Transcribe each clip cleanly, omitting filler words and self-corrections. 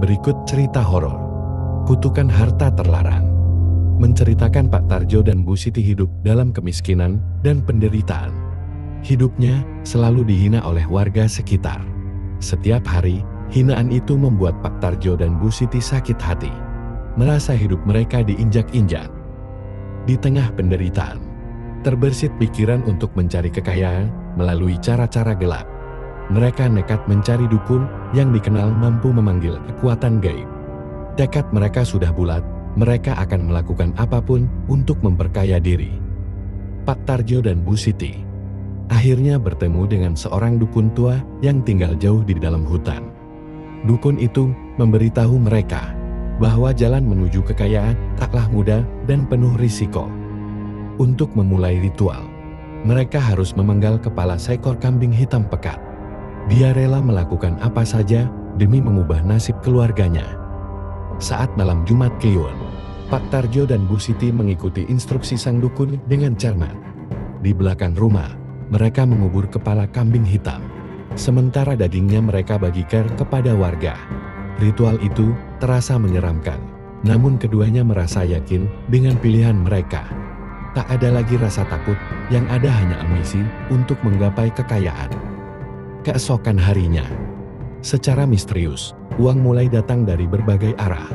Berikut cerita horor. Kutukan harta terlarang. Menceritakan Pak Tarjo dan Bu Siti hidup dalam kemiskinan dan penderitaan. Hidupnya selalu dihina oleh warga sekitar. Setiap hari, hinaan itu membuat Pak Tarjo dan Bu Siti sakit hati. Merasa hidup mereka diinjak-injak. Di tengah penderitaan, terbersit pikiran untuk mencari kekayaan melalui cara-cara gelap. Mereka nekat mencari dukun yang dikenal mampu memanggil kekuatan gaib. Tekad mereka sudah bulat, mereka akan melakukan apapun untuk memperkaya diri. Pak Tarjo dan Bu Siti akhirnya bertemu dengan seorang dukun tua yang tinggal jauh di dalam hutan. Dukun itu memberitahu mereka bahwa jalan menuju kekayaan taklah mudah dan penuh risiko. Untuk memulai ritual, mereka harus memenggal kepala seekor kambing hitam pekat. Dia rela melakukan apa saja demi mengubah nasib keluarganya. Saat malam Jumat Kliwon, Pak Tarjo dan Bu Siti mengikuti instruksi sang dukun dengan cermat. Di belakang rumah, mereka mengubur kepala kambing hitam. Sementara dagingnya mereka bagikan kepada warga. Ritual itu terasa menyeramkan, namun keduanya merasa yakin dengan pilihan mereka. Tak ada lagi rasa takut, yang ada hanya ambisi untuk menggapai kekayaan. Keesokan harinya, secara misterius, uang mulai datang dari berbagai arah.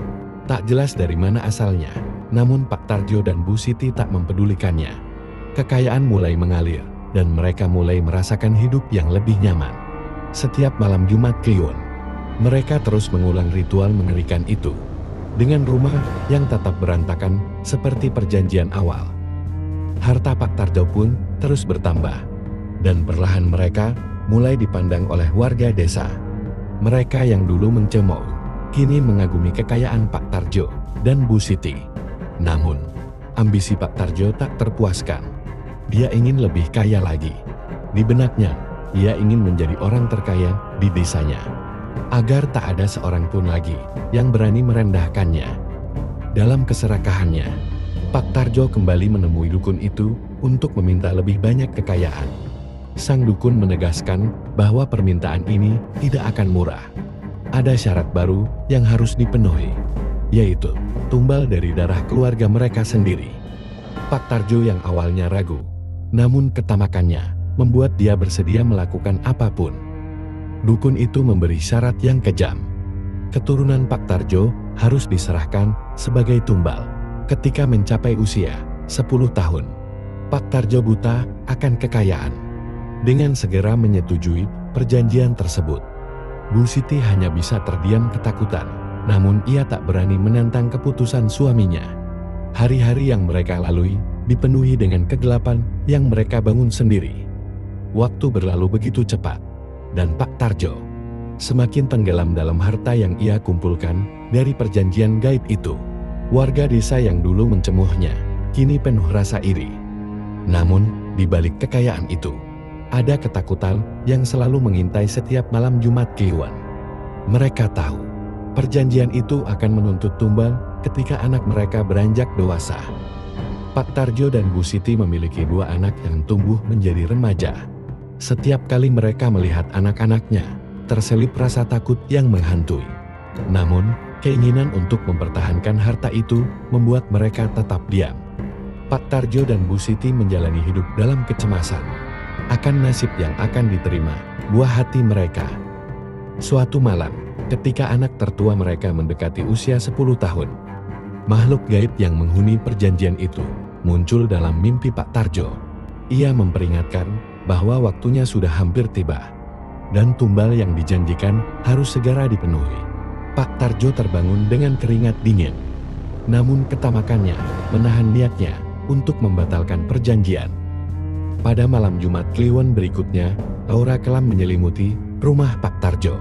Tak jelas dari mana asalnya, namun Pak Tarjo dan Bu Siti tak mempedulikannya. Kekayaan mulai mengalir, dan mereka mulai merasakan hidup yang lebih nyaman. Setiap malam Jumat Kliwon, mereka terus mengulang ritual mengerikan itu, dengan rumah yang tetap berantakan seperti perjanjian awal. Harta Pak Tarjo pun terus bertambah, dan perlahan mereka mulai dipandang oleh warga desa. Mereka yang dulu mencemooh, kini mengagumi kekayaan Pak Tarjo dan Bu Siti. Namun, ambisi Pak Tarjo tak terpuaskan. Dia ingin lebih kaya lagi. Di benaknya, ia ingin menjadi orang terkaya di desanya, agar tak ada seorang pun lagi yang berani merendahkannya. Dalam keserakahannya, Pak Tarjo kembali menemui dukun itu untuk meminta lebih banyak kekayaan. Sang dukun menegaskan bahwa permintaan ini tidak akan murah. Ada syarat baru yang harus dipenuhi, yaitu tumbal dari darah keluarga mereka sendiri. Pak Tarjo yang awalnya ragu, namun ketamakannya membuat dia bersedia melakukan apapun. Dukun itu memberi syarat yang kejam. Keturunan Pak Tarjo harus diserahkan sebagai tumbal ketika mencapai usia 10 tahun. Pak Tarjo buta akan kekayaan. Dengan segera menyetujui perjanjian tersebut, Bu Siti hanya bisa terdiam ketakutan, namun ia tak berani menentang keputusan suaminya. Hari-hari yang mereka lalui dipenuhi dengan kegelapan yang mereka bangun sendiri. Waktu berlalu begitu cepat, dan Pak Tarjo semakin tenggelam dalam harta yang ia kumpulkan dari perjanjian gaib itu. Warga desa yang dulu mencemuhnya kini penuh rasa iri. Namun, di balik kekayaan itu, ada ketakutan yang selalu mengintai setiap malam Jumat Kliwon. Mereka tahu, perjanjian itu akan menuntut tumbal ketika anak mereka beranjak dewasa. Pak Tarjo dan Bu Siti memiliki 2 anak yang tumbuh menjadi remaja. Setiap kali mereka melihat anak-anaknya, terselip rasa takut yang menghantui. Namun, keinginan untuk mempertahankan harta itu membuat mereka tetap diam. Pak Tarjo dan Bu Siti menjalani hidup dalam kecemasan akan nasib yang akan diterima buah hati mereka. Suatu malam, ketika anak tertua mereka mendekati usia 10 tahun, makhluk gaib yang menghuni perjanjian itu muncul dalam mimpi Pak Tarjo. Ia memperingatkan bahwa waktunya sudah hampir tiba, dan tumbal yang dijanjikan harus segera dipenuhi. Pak Tarjo terbangun dengan keringat dingin, namun ketamakannya menahan niatnya untuk membatalkan perjanjian. Pada malam Jumat Kliwon berikutnya, aura kelam menyelimuti rumah Pak Tarjo.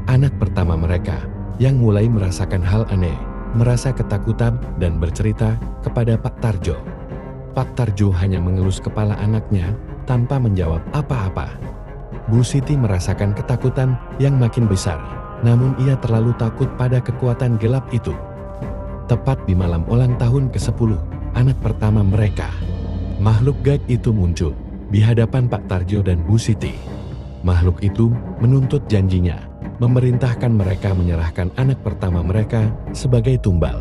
Anak pertama mereka, yang mulai merasakan hal aneh, merasa ketakutan dan bercerita kepada Pak Tarjo. Pak Tarjo hanya mengelus kepala anaknya tanpa menjawab apa-apa. Bu Siti merasakan ketakutan yang makin besar, namun ia terlalu takut pada kekuatan gelap itu. Tepat di malam ulang tahun ke-10, anak pertama mereka, makhluk gaib itu muncul di hadapan Pak Tarjo dan Bu Siti. Makhluk itu menuntut janjinya memerintahkan mereka menyerahkan anak pertama mereka sebagai tumbal.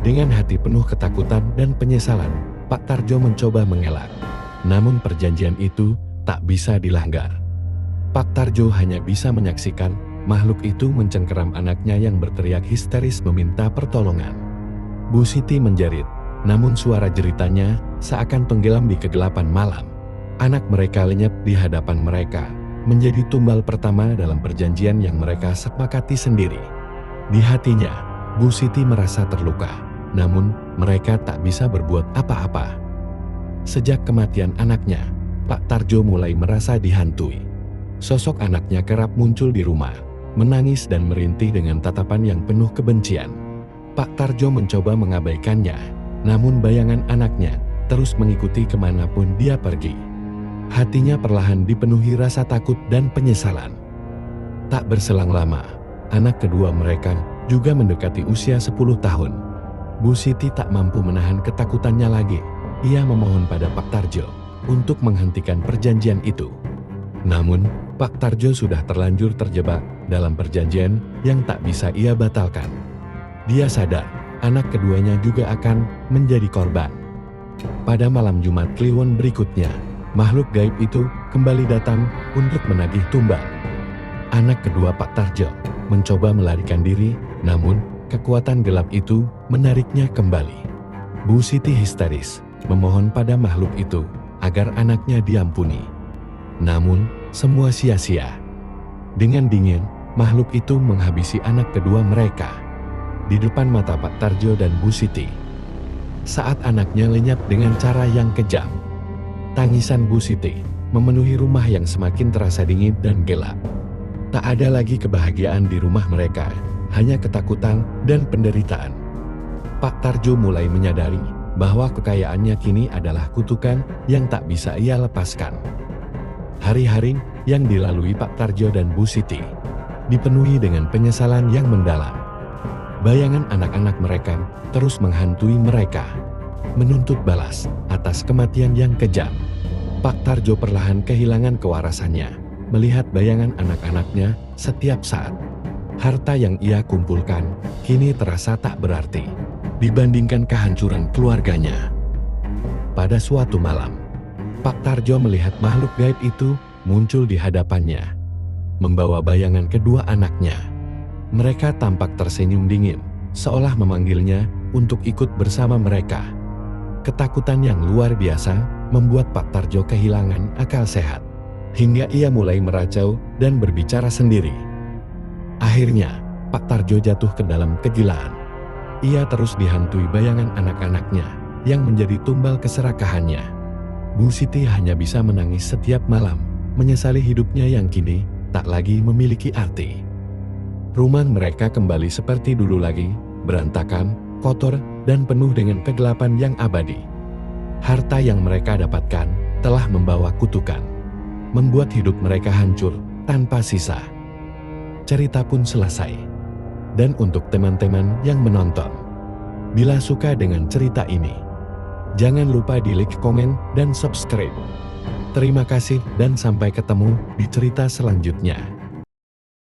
Dengan hati penuh ketakutan dan penyesalan, Pak Tarjo mencoba mengelak. Namun perjanjian itu tak bisa dilanggar. Pak Tarjo hanya bisa menyaksikan makhluk itu mencengkeram anaknya yang berteriak histeris meminta pertolongan. Bu Siti menjerit, namun suara jeritanya seakan tenggelam di kegelapan malam. Anak mereka lenyap di hadapan mereka, menjadi tumbal pertama dalam perjanjian yang mereka sepakati sendiri. Di hatinya, Bu Siti merasa terluka, namun mereka tak bisa berbuat apa-apa. Sejak kematian anaknya, Pak Tarjo mulai merasa dihantui. Sosok anaknya kerap muncul di rumah, menangis dan merintih dengan tatapan yang penuh kebencian. Pak Tarjo mencoba mengabaikannya, namun bayangan anaknya terus mengikuti kemanapun dia pergi. Hatinya perlahan dipenuhi rasa takut dan penyesalan. Tak berselang lama, anak kedua mereka juga mendekati usia 10 tahun. Bu Siti tak mampu menahan ketakutannya lagi. Ia memohon pada Pak Tarjo untuk menghentikan perjanjian itu. Namun, Pak Tarjo sudah terlanjur terjebak dalam perjanjian yang tak bisa ia batalkan. Dia sadar, anak keduanya juga akan menjadi korban. Pada malam Jumat Kliwon berikutnya, makhluk gaib itu kembali datang untuk menagih tumbal. Anak kedua Pak Tarjo mencoba melarikan diri, namun kekuatan gelap itu menariknya kembali. Bu Siti histeris, memohon pada makhluk itu agar anaknya diampuni. Namun, semua sia-sia. Dengan dingin, makhluk itu menghabisi anak kedua mereka di depan mata Pak Tarjo dan Bu Siti. Saat anaknya lenyap dengan cara yang kejam, tangisan Bu Siti memenuhi rumah yang semakin terasa dingin dan gelap. Tak ada lagi kebahagiaan di rumah mereka, hanya ketakutan dan penderitaan. Pak Tarjo mulai menyadari bahwa kekayaannya kini adalah kutukan yang tak bisa ia lepaskan. Hari-hari yang dilalui Pak Tarjo dan Bu Siti dipenuhi dengan penyesalan yang mendalam. Bayangan anak-anak mereka terus menghantui mereka, menuntut balas atas kematian yang kejam. Pak Tarjo perlahan kehilangan kewarasannya, melihat bayangan anak-anaknya setiap saat. Harta yang ia kumpulkan kini terasa tak berarti dibandingkan kehancuran keluarganya. Pada suatu malam, Pak Tarjo melihat makhluk gaib itu muncul di hadapannya, membawa bayangan kedua anaknya. Mereka tampak tersenyum dingin, seolah memanggilnya untuk ikut bersama mereka. Ketakutan yang luar biasa membuat Pak Tarjo kehilangan akal sehat, hingga ia mulai meracau dan berbicara sendiri. Akhirnya, Pak Tarjo jatuh ke dalam kegilaan. Ia terus dihantui bayangan anak-anaknya yang menjadi tumbal keserakahannya. Bu Siti hanya bisa menangis setiap malam, menyesali hidupnya yang kini tak lagi memiliki arti. Rumah mereka kembali seperti dulu lagi, berantakan, kotor, dan penuh dengan kegelapan yang abadi. Harta yang mereka dapatkan telah membawa kutukan, membuat hidup mereka hancur tanpa sisa. Cerita pun selesai. Dan untuk teman-teman yang menonton, bila suka dengan cerita ini, jangan lupa di like, komen, dan subscribe. Terima kasih dan sampai ketemu di cerita selanjutnya.